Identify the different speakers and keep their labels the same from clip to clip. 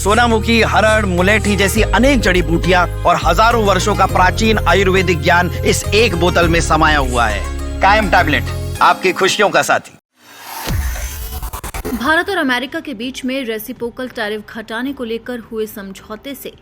Speaker 1: सोनामुखी, हरड़, मुलेठी जैसी अनेक जड़ी बूटियां और हजारों वर्षों का प्राचीन आयुर्वेदिक ज्ञान इस एक बोतल में समाया हुआ है। कायम टैबलेट, आपकी खुशियों का साथी।
Speaker 2: भारत और अमेरिका के बीच में रेसिप्रोकल टैरिफ घटाने को लेकर हुए समझौते से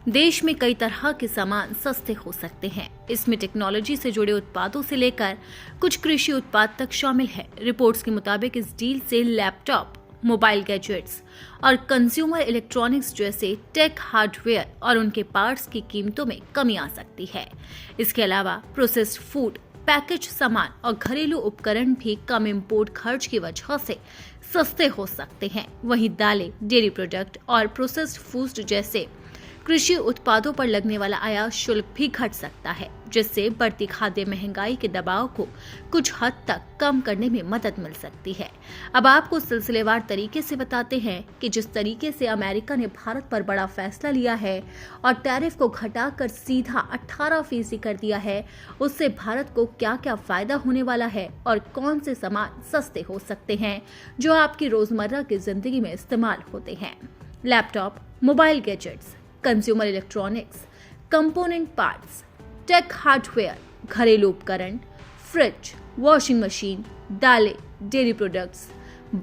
Speaker 2: देश में कई तरह के सामान सस्ते हो सकते हैं। इसमें टेक्नोलॉजी से जुड़े उत्पादों से लेकर कुछ कृषि उत्पाद तक शामिल है। रिपोर्ट्स के मुताबिक इस डील से लैपटॉप, मोबाइल गैजेट्स और कंज्यूमर इलेक्ट्रॉनिक्स जैसे टेक हार्डवेयर और उनके पार्ट्स की कीमतों में कमी आ सकती है। इसके अलावा प्रोसेस्ड फूड, पैकेज सामान और घरेलू उपकरण भी कम इंपोर्ट खर्च की वजह से सस्ते हो सकते हैं। वहीं दालें, डेयरी प्रोडक्ट और प्रोसेस्ड फूड जैसे कृषि उत्पादों पर लगने वाला आयात शुल्क भी घट सकता है, जिससे बढ़ती खाद्य महंगाई के दबाव को कुछ हद तक कम करने में मदद मिल सकती है। अब आपको सिलसिलेवार तरीके से बताते हैं कि जिस तरीके से अमेरिका ने भारत पर बड़ा फैसला लिया है और टैरिफ को घटाकर सीधा 18% कर दिया है, उससे भारत को क्या क्या फायदा होने वाला है और कौन से सामान सस्ते हो सकते हैं जो आपकी रोजमर्रा की जिंदगी में इस्तेमाल होते हैं। Laptop, mobile gadgets, consumer electronics, component parts, tech hardware, घरेलू उपकरण, फ्रिज, वॉशिंग मशीन, दालें, dairy products,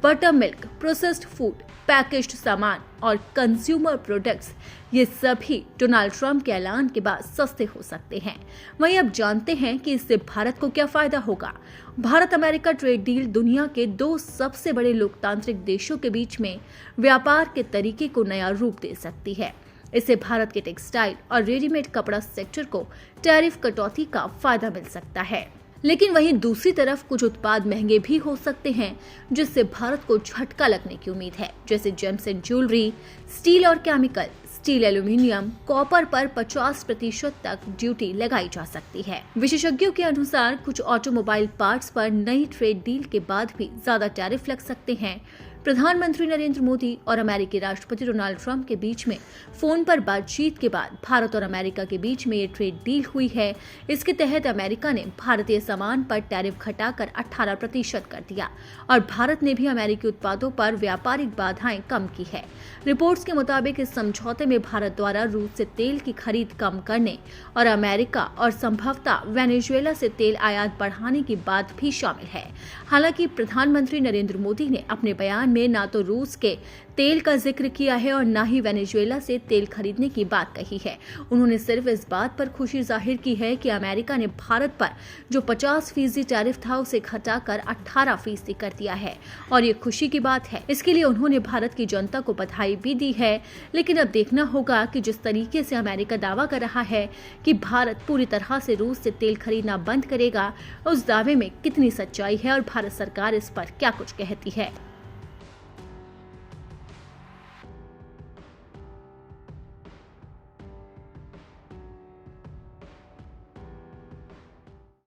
Speaker 2: butter milk, processed food, packaged सामान और कंज्यूमर प्रोडक्ट्स, ये सभी डोनाल्ड ट्रंप के ऐलान के बाद सस्ते हो सकते हैं। वहीं अब जानते हैं कि इससे भारत को क्या फायदा होगा। भारत अमेरिका ट्रेड डील दुनिया के दो सबसे बड़े लोकतांत्रिक देशों के बीच में व्यापार के तरीके को नया रूप दे सकती है। इससे भारत के टेक्सटाइल और रेडीमेड कपड़ा सेक्टर को टैरिफ कटौती का फायदा मिल सकता है। लेकिन वहीं दूसरी तरफ कुछ उत्पाद महंगे भी हो सकते हैं, जिससे भारत को झटका लगने की उम्मीद है, जैसे जेम्स एंड ज्वेलरी, स्टील और केमिकल, स्टील, एल्यूमिनियम, कॉपर पर 50% तक ड्यूटी लगाई जा सकती है। विशेषज्ञों के अनुसार कुछ ऑटोमोबाइल पार्ट्स पर नई ट्रेड डील के बाद भी ज्यादा टैरिफ लग सकते हैं। प्रधानमंत्री नरेंद्र मोदी और अमेरिकी राष्ट्रपति डोनाल्ड ट्रंप के बीच में फोन पर बातचीत के बाद भारत और अमेरिका के बीच में ये ट्रेड डील हुई है। इसके तहत अमेरिका ने भारतीय सामान पर टैरिफ घटाकर 18% कर दिया और भारत ने भी अमेरिकी उत्पादों पर व्यापारिक बाधाएं कम की है। रिपोर्ट्स के मुताबिक इस समझौते में भारत द्वारा रूस से तेल की खरीद कम करने और अमेरिका और संभवतः वेनेजुएला से तेल आयात बढ़ाने की बात भी शामिल है। हालांकि प्रधानमंत्री नरेंद्र मोदी ने अपने बयान में ना तो रूस के तेल का जिक्र किया है और ना ही वेनेजुएला से तेल खरीदने की बात कही है। उन्होंने सिर्फ इस बात पर खुशी जाहिर की है कि अमेरिका ने भारत पर जो 50% टैरिफ था उसे घटाकर 18% कर दिया है और ये खुशी की बात है। इसके लिए उन्होंने भारत की जनता को बधाई भी दी है। लेकिन अब देखना होगा कि जिस तरीके से अमेरिका दावा कर रहा है कि भारत पूरी तरह से रूस से तेल खरीदना बंद करेगा, उस दावे में कितनी सच्चाई है और भारत सरकार इस पर क्या कुछ कहती है।